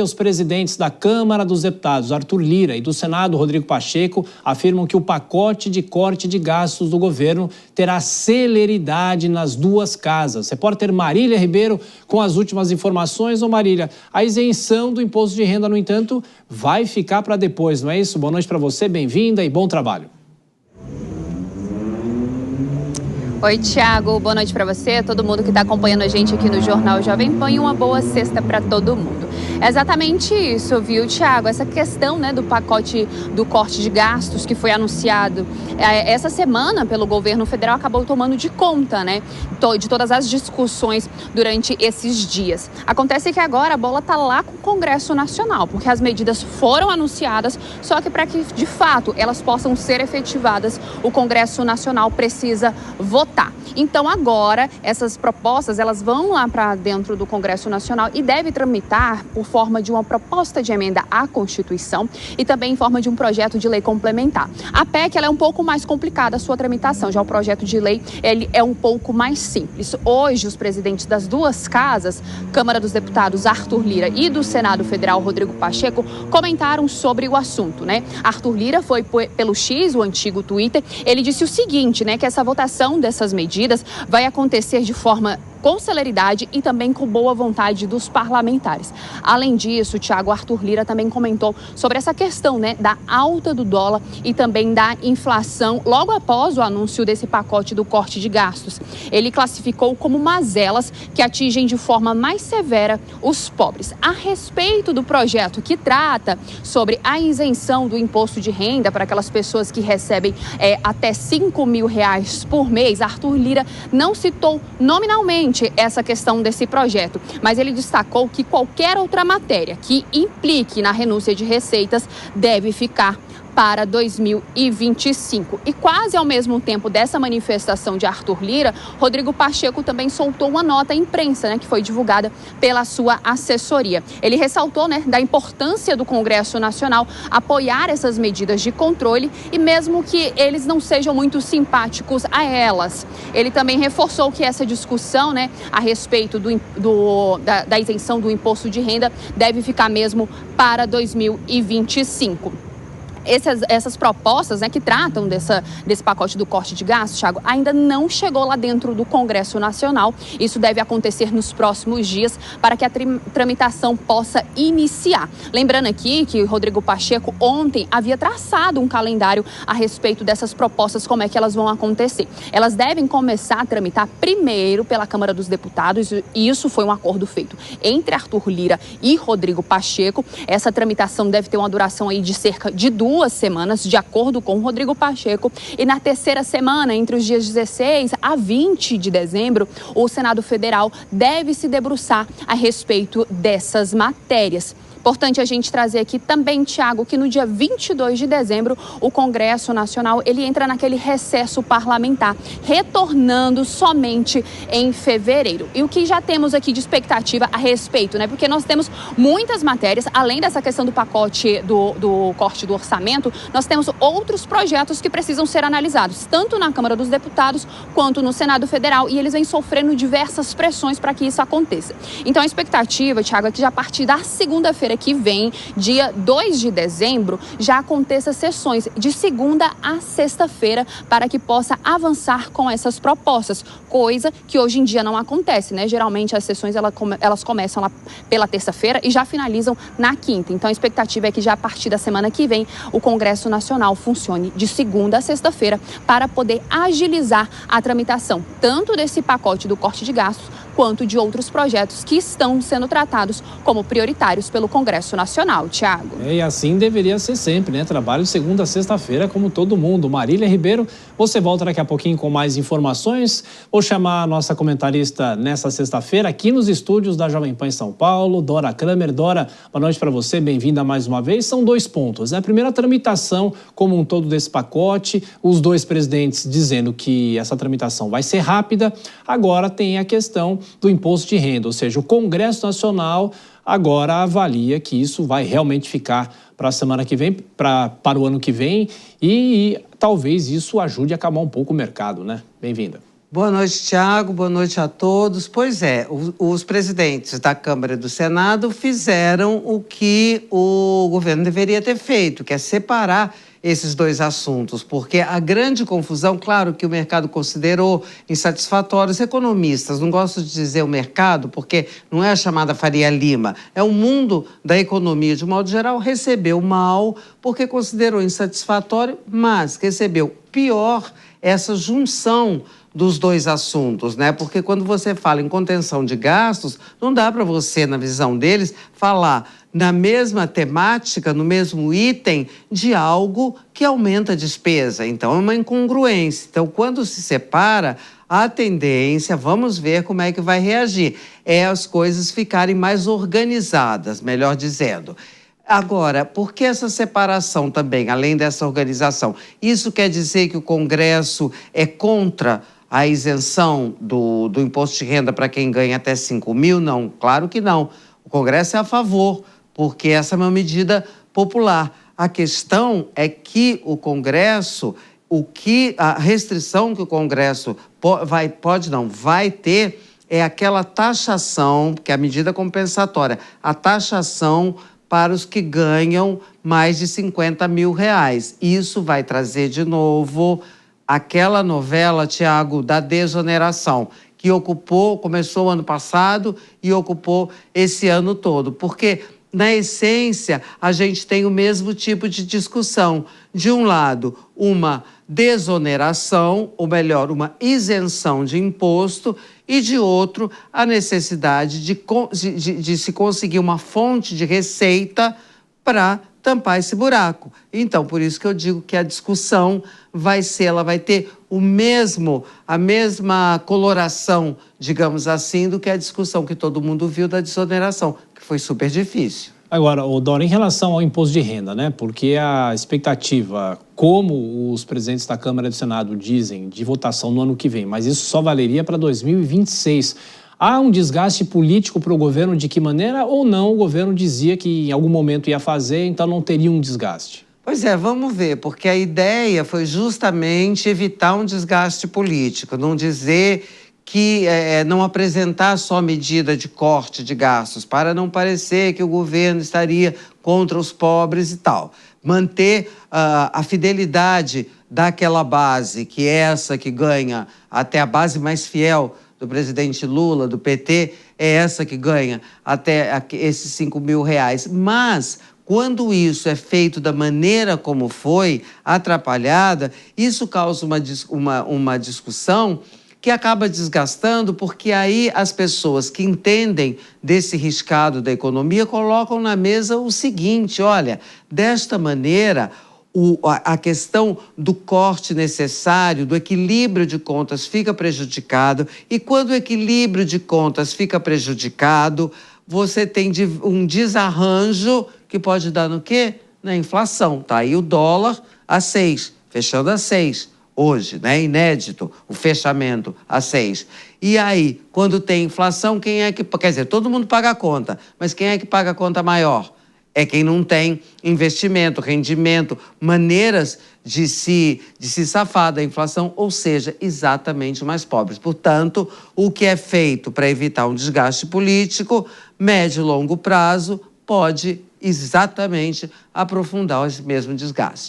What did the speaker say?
Os presidentes da Câmara dos Deputados, Arthur Lira, e do Senado, Rodrigo Pacheco, afirmam que o pacote de corte de gastos do governo terá celeridade nas duas casas. Repórter Marília Ribeiro com as últimas informações. Ô Marília, a isenção do imposto de renda, no entanto, vai ficar para depois, não é isso? Boa noite para você, bem-vinda e bom trabalho. Oi, Thiago, boa noite para você, todo mundo que está acompanhando a gente aqui no Jornal Jovem Pan, e uma boa sexta para todo mundo. É exatamente isso, viu, Thiago? Essa questão, do pacote do corte de gastos que foi anunciado essa semana pelo governo federal acabou tomando de conta, de todas as discussões durante esses dias. Acontece que agora a bola está lá com o Congresso Nacional, porque as medidas foram anunciadas, só que para que de fato elas possam ser efetivadas, o Congresso Nacional precisa votar. Então agora essas propostas elas vão lá para dentro do Congresso Nacional e deve tramitar por forma de uma proposta de emenda à Constituição e também em forma de um projeto de lei complementar. A PEC ela é um pouco mais complicada a sua tramitação, já o projeto de lei ele é um pouco mais simples. Hoje os presidentes das duas casas, Câmara dos Deputados Arthur Lira e do Senado Federal Rodrigo Pacheco, comentaram sobre o assunto, Arthur Lira foi pelo X, o antigo Twitter, ele disse o seguinte, que essa votação dessas medidas vai acontecer de forma com celeridade e também com boa vontade dos parlamentares. Além disso, Thiago, Arthur Lira também comentou sobre essa questão, da alta do dólar e também da inflação logo após o anúncio desse pacote do corte de gastos. Ele classificou como mazelas que atingem de forma mais severa os pobres. A respeito do projeto que trata sobre a isenção do imposto de renda para aquelas pessoas que recebem até R$5 mil por mês, Arthur Lira não citou nominalmente essa questão desse projeto, mas ele destacou que qualquer outra matéria que implique na renúncia de receitas deve ficar para 2025. E quase ao mesmo tempo dessa manifestação de Arthur Lira, Rodrigo Pacheco também soltou uma nota à imprensa, que foi divulgada pela sua assessoria. Ele ressaltou, da importância do Congresso Nacional apoiar essas medidas de controle e mesmo que eles não sejam muito simpáticos a elas. Ele também reforçou que essa discussão, a respeito da isenção do imposto de renda deve ficar mesmo para 2025. Essas propostas, que tratam desse pacote do corte de gastos, Thiago, ainda não chegou lá dentro do Congresso Nacional. Isso deve acontecer nos próximos dias para que a tramitação possa iniciar. Lembrando aqui que o Rodrigo Pacheco ontem havia traçado um calendário a respeito dessas propostas, como é que elas vão acontecer. Elas devem começar a tramitar primeiro pela Câmara dos Deputados, e isso foi um acordo feito entre Arthur Lira e Rodrigo Pacheco. Essa tramitação deve ter uma duração aí de cerca de 2 semanas, de acordo com Rodrigo Pacheco, e na terceira semana, entre os dias 16 a 20 de dezembro, o Senado Federal deve se debruçar a respeito dessas matérias. Importante a gente trazer aqui também, Thiago, que no dia 22 de dezembro, o Congresso Nacional ele entra naquele recesso parlamentar, retornando somente em fevereiro. E o que já temos aqui de expectativa a respeito, porque nós temos muitas matérias, além dessa questão do pacote do corte do orçamento, nós temos outros projetos que precisam ser analisados, tanto na Câmara dos Deputados quanto no Senado Federal, e eles vêm sofrendo diversas pressões para que isso aconteça. Então a expectativa, Thiago, é que já a partir da segunda-feira que vem, dia 2 de dezembro, já aconteça sessões de segunda a sexta-feira para que possa avançar com essas propostas, coisa que hoje em dia não acontece, Geralmente as sessões elas começam lá pela terça-feira e já finalizam na quinta. Então a expectativa é que já a partir da semana que vem o Congresso Nacional funcione de segunda a sexta-feira para poder agilizar a tramitação, tanto desse pacote do corte de gastos, quanto de outros projetos que estão sendo tratados como prioritários pelo Congresso Nacional, Thiago. E assim deveria ser sempre, Trabalho de segunda a sexta-feira, como todo mundo. Marília Ribeiro, você volta daqui a pouquinho com mais informações. Vou chamar a nossa comentarista nessa sexta-feira aqui nos estúdios da Jovem Pan em São Paulo, Dora Kramer. Dora, boa noite para você, bem-vinda mais uma vez. São 2 pontos, A primeira, a tramitação como um todo desse pacote, os 2 presidentes dizendo que essa tramitação vai ser rápida. Agora tem a questão do imposto de renda, ou seja, o Congresso Nacional agora avalia que isso vai realmente ficar para a semana que vem, para o ano que vem, e talvez isso ajude a acalmar um pouco o mercado, Bem-vinda. Boa noite, Tiago. Boa noite a todos. Pois é, os presidentes da Câmara e do Senado fizeram o que o governo deveria ter feito, que é separar esses dois assuntos, porque a grande confusão, claro que o mercado considerou insatisfatório, os economistas, não gosto de dizer o mercado, porque não é a chamada Faria Lima, é o mundo da economia, de modo geral, recebeu mal, porque considerou insatisfatório, mas recebeu pior essa junção dos dois assuntos, né? Porque quando você fala em contenção de gastos, não dá para você, na visão deles, falar na mesma temática, no mesmo item, de algo que aumenta a despesa. Então, é uma incongruência. Então, quando se separa, a tendência, vamos ver como é que vai reagir, é as coisas ficarem mais organizadas, melhor dizendo. Agora, por que essa separação também, além dessa organização? Isso quer dizer que o Congresso é contra a isenção do imposto de renda para quem ganha até 5 mil? Não, claro que não. O Congresso é a favor, porque essa é uma medida popular. A questão é que o Congresso, a restrição que o Congresso vai ter é aquela taxação, que é a medida compensatória, a taxação para os que ganham mais de 50 mil reais. Isso vai trazer de novo aquela novela, Tiago, da desoneração, que começou ano passado e ocupou esse ano todo. Porque, na essência, a gente tem o mesmo tipo de discussão. De um lado, uma desoneração, ou melhor, uma isenção de imposto, e de outro, a necessidade de se conseguir uma fonte de receita para tampar esse buraco. Então, por isso que eu digo que a discussão ela vai ter a mesma coloração, digamos assim, do que a discussão que todo mundo viu da desoneração, que foi super difícil. Agora, Dora, em relação ao imposto de renda, né? Porque a expectativa, como os presidentes da Câmara e do Senado dizem, de votação no ano que vem, mas isso só valeria para 2026. Há um desgaste político para o governo de que maneira, ou não? O governo dizia que em algum momento ia fazer, então não teria um desgaste. Pois é, vamos ver, porque a ideia foi justamente evitar um desgaste político, não dizer que não apresentar só medida de corte de gastos, para não parecer que o governo estaria contra os pobres e tal. Manter a fidelidade daquela base, que é essa que ganha, até a base mais fiel do presidente Lula, do PT, é essa que ganha até esses 5 mil reais. Mas, quando isso é feito da maneira como foi, atrapalhada, isso causa uma discussão que acaba desgastando, porque aí as pessoas que entendem desse riscado da economia colocam na mesa o seguinte: olha, desta maneira, a questão do corte necessário, do equilíbrio de contas fica prejudicado, e quando o equilíbrio de contas fica prejudicado, você tem um desarranjo que pode dar no quê? Na inflação. Tá aí o dólar a 6, fechando a 6. Hoje, né? Inédito, o fechamento a 6. E aí, quando tem inflação, quem é que... Quer dizer, todo mundo paga a conta, mas quem é que paga a conta maior? É quem não tem investimento, rendimento, maneiras de se safar da inflação, ou seja, exatamente os mais pobres. Portanto, o que é feito para evitar um desgaste político, médio e longo prazo, pode exatamente aprofundar esse mesmo desgaste.